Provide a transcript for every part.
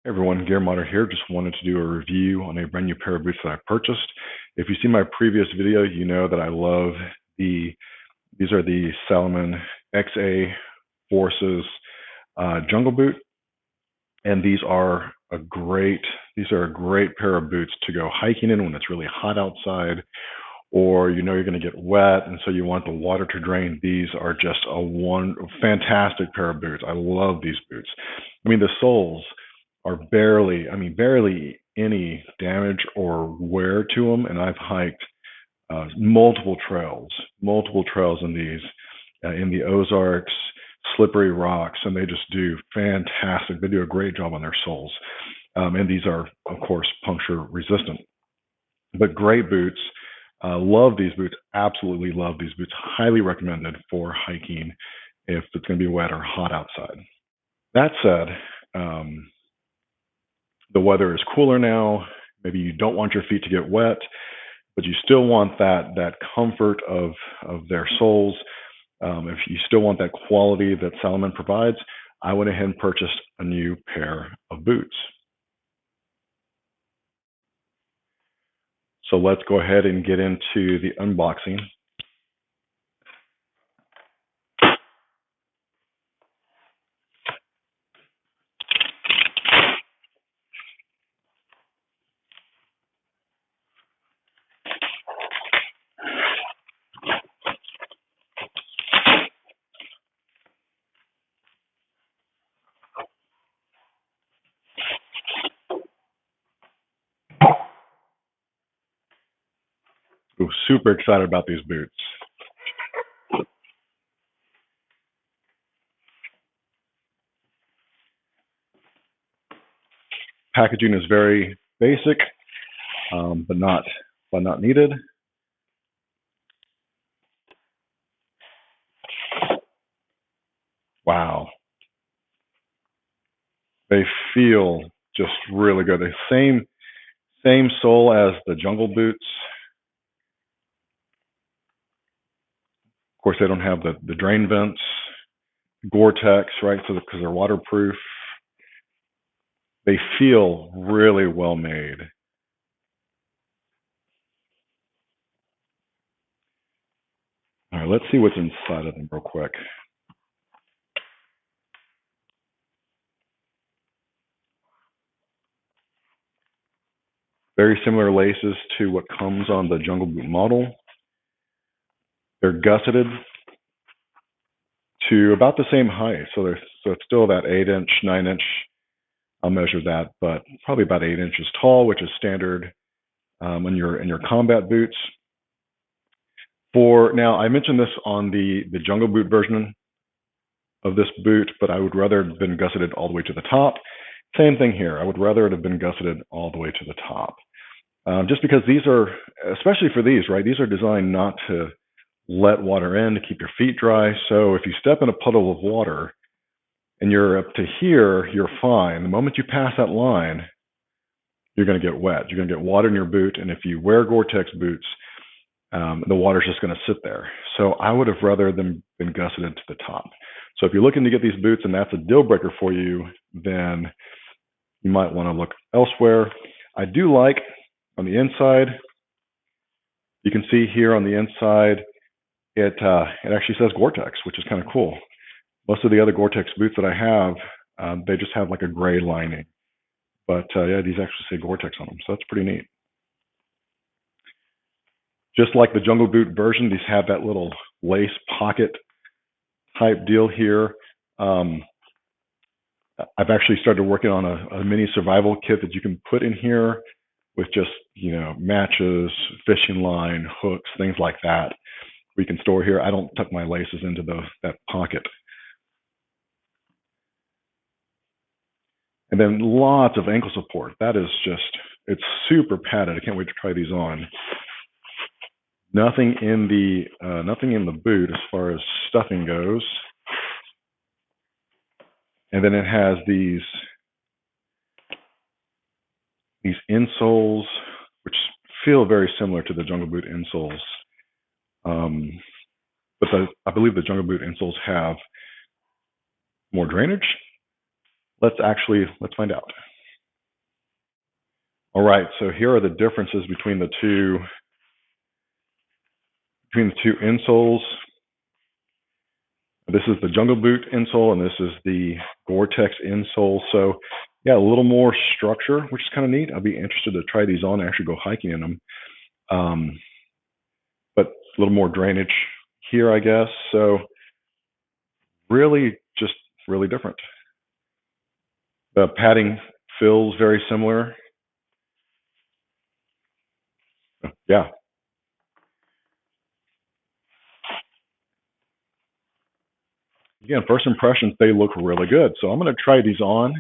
Hey everyone, Gear Modder here. Just wanted to do a review on a brand new pair of boots that I purchased. If you see my previous video, you know that I love these are the Salomon XA Forces jungle boot, and these are a great pair of boots to go hiking in when it's really hot outside, or you know you're going to get wet, and so you want the water to drain. These are just a fantastic pair of boots. I love these boots. I mean, the soles are barely any damage or wear to them, and I've hiked multiple trails in these, in the Ozarks, slippery rocks, and they just do fantastic. They do a great job on their soles, and these are, of course, puncture resistant. But great boots. Love these boots. Absolutely love these boots. Highly recommended for hiking if it's going to be wet or hot outside. That said, the weather is cooler now. Maybe you don't want your feet to get wet, but you still want that comfort of their soles. If you still want that quality that Salomon provides, I went ahead and purchased a new pair of boots. So let's go ahead and get into the unboxing. Ooh, super excited about these boots. Packaging is very basic, but not needed. Wow, they feel just really good. The same sole as the jungle boots. Of course, they don't have the drain vents. Gore-tex, right? So because they're waterproof, they feel really well made. All right, let's see what's inside of them real quick. Very similar laces to what comes on the jungle boot model. They're gusseted to about the same height, so it's still that 8-inch, 9-inch. I'll measure that, but probably about 8 inches tall, which is standard in your combat boots. Now, I mentioned this on the jungle boot version of this boot, but I would rather have been gusseted all the way to the top. Same thing here. I would rather it have been gusseted all the way to the top. Just because these are, especially for these, right? These are designed not to let water in, to keep your feet dry. So if you step in a puddle of water and you're up to here, you're fine. The moment you pass that line, you're going to get wet. You're going to get water in your boot. And if you wear Gore-Tex boots, the water's just going to sit there. So I would have rather them been gusseted to the top. So if you're looking to get these boots and that's a deal breaker for you, then you might want to look elsewhere. I do like on the inside, you can see here on the inside, it actually says Gore-Tex, which is kind of cool. Most of the other Gore-Tex boots that I have, they just have like a gray lining. But yeah, these actually say Gore-Tex on them, so that's pretty neat. Just like the jungle boot version, these have that little lace pocket type deal here. I've actually started working on a mini survival kit that you can put in here with just, matches, fishing line, hooks, things like that. We can store here. I don't tuck my laces into that pocket. And then lots of ankle support. That is it's super padded. I can't wait to try these on. Nothing in the boot as far as stuffing goes. And then it has these insoles, which feel very similar to the jungle boot insoles. But I believe the jungle boot insoles have more drainage. Let's find out. All right, so here are the differences between the two insoles. This is the Jungle Boot insole, and this is the Gore-tex insole. So, yeah, a little more structure, which is kind of neat. I'll be interested to try these on and actually go hiking in them. But a little more drainage here, I guess. So, really, just really different. The padding feels very similar. Yeah. Again, first impressions, they look really good. So I'm going to try these on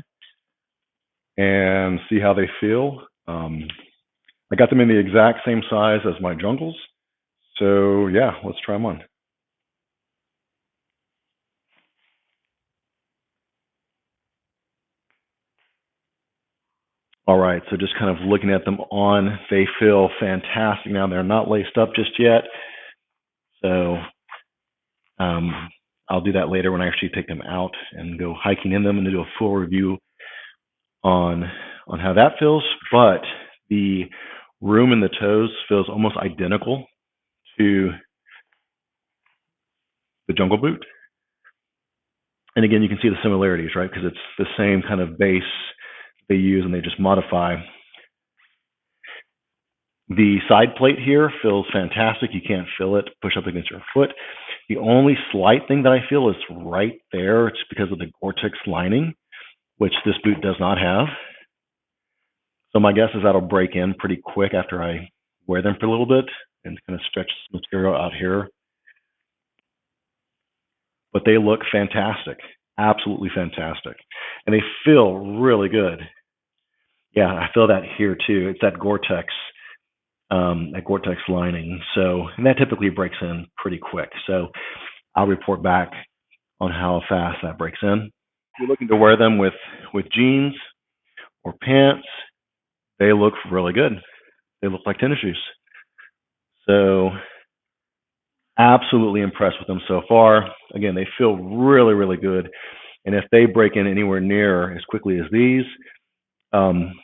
and see how they feel. I got them in the exact same size as my jungles. So yeah, let's try them on. All right, so just kind of looking at them on, they feel fantastic. Now they're not laced up just yet. So I'll do that later when I actually take them out and go hiking in them and do a full review on how that feels. But the room in the toes feels almost identical to the Jungle Boot. And again, you can see the similarities, right? Because it's the same kind of base they use and they just modify. The side plate here feels fantastic. You can't feel it push up against your foot. The only slight thing that I feel is right there. It's because of the Gore-tex lining, which this boot does not have. So my guess is that'll break in pretty quick after I wear them for a little bit and kind of stretch the material out here. But they look fantastic, absolutely fantastic. And they feel really good. Yeah, I feel that here too. It's that Gore-tex lining. So, and that typically breaks in pretty quick. So I'll report back on how fast that breaks in. If you're looking to wear them with jeans or pants, they look really good. They look like tennis shoes. So absolutely impressed with them so far. Again, they feel really, really good. And if they break in anywhere near as quickly as these,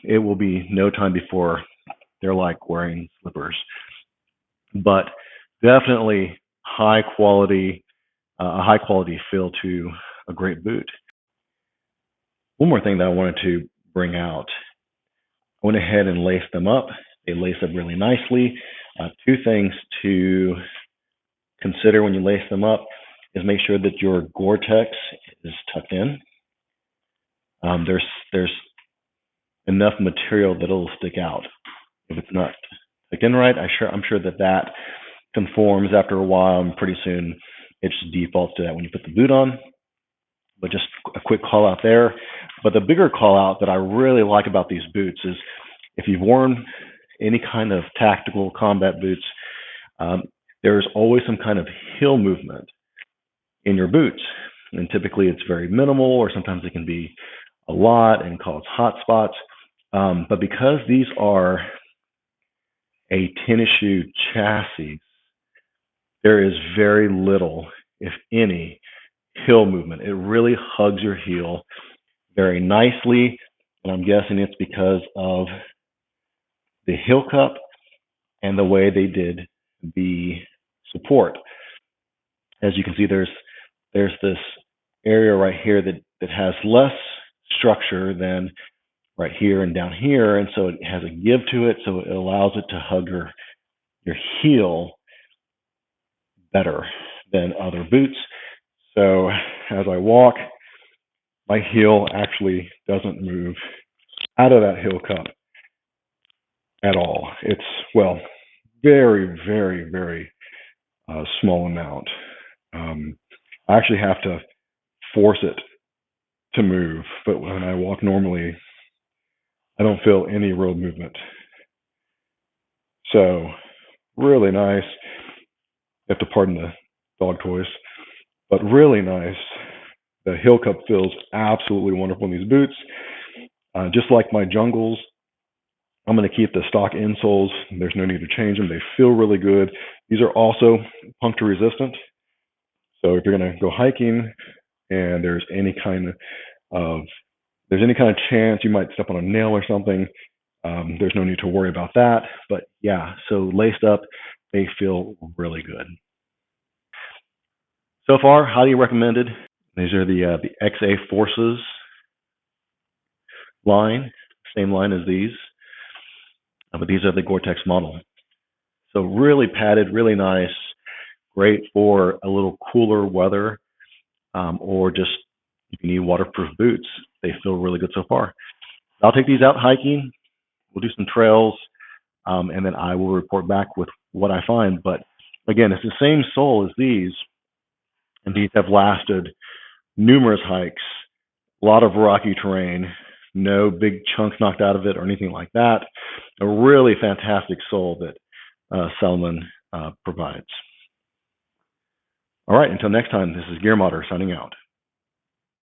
it will be no time before they're like wearing slippers. But definitely high quality, a high quality feel to a great boot. One more thing that I wanted to bring out. I went ahead and laced them up. They lace up really nicely. Two things to consider when you lace them up is make sure that your Gore-tex is tucked in. There's enough material that it'll stick out. If it's not tucked in right, I'm sure that conforms after a while, and pretty soon it just defaults to that when you put the boot on. But just a quick call out there. But the bigger call out that I really like about these boots is if you've worn any kind of tactical combat boots, there's always some kind of heel movement in your boots. And typically it's very minimal, or sometimes it can be a lot and cause hot spots. But because these are a tennis shoe chassis, there is very little, if any, heel movement. It really hugs your heel very nicely, and I'm guessing it's because of the heel cup and the way they did the support. As you can see, there's this area right here that has less structure than right here and down here, and so it has a give to it, so it allows it to hug your heel better than other boots. So as I walk, my heel actually doesn't move out of that heel cup at all. It's, well, very, very, very small amount. I actually have to force it to move, but when I walk normally, I don't feel any real movement. So really nice. You have to pardon the dog toys, but really nice. The heel cup feels absolutely wonderful in these boots. Just like my jungles, I'm going to keep the stock insoles. There's no need to change them. They feel really good. These are also puncture resistant. So if you're going to go hiking and there's any kind of chance you might step on a nail or something, There's no need to worry about that. But yeah, so laced up, they feel really good. So far, highly recommended. These are the XA Forces line, same line as these, but these are the Gore-Tex model. So really padded, really nice, great for a little cooler weather, or just if you need waterproof boots. They feel really good so far. I'll take these out hiking. We'll do some trails, and then I will report back with what I find. But again, it's the same sole as these, and these have lasted numerous hikes, a lot of rocky terrain, no big chunks knocked out of it or anything like that. A really fantastic sole that Salomon provides. All right, until next time, this is Gear Modder signing out.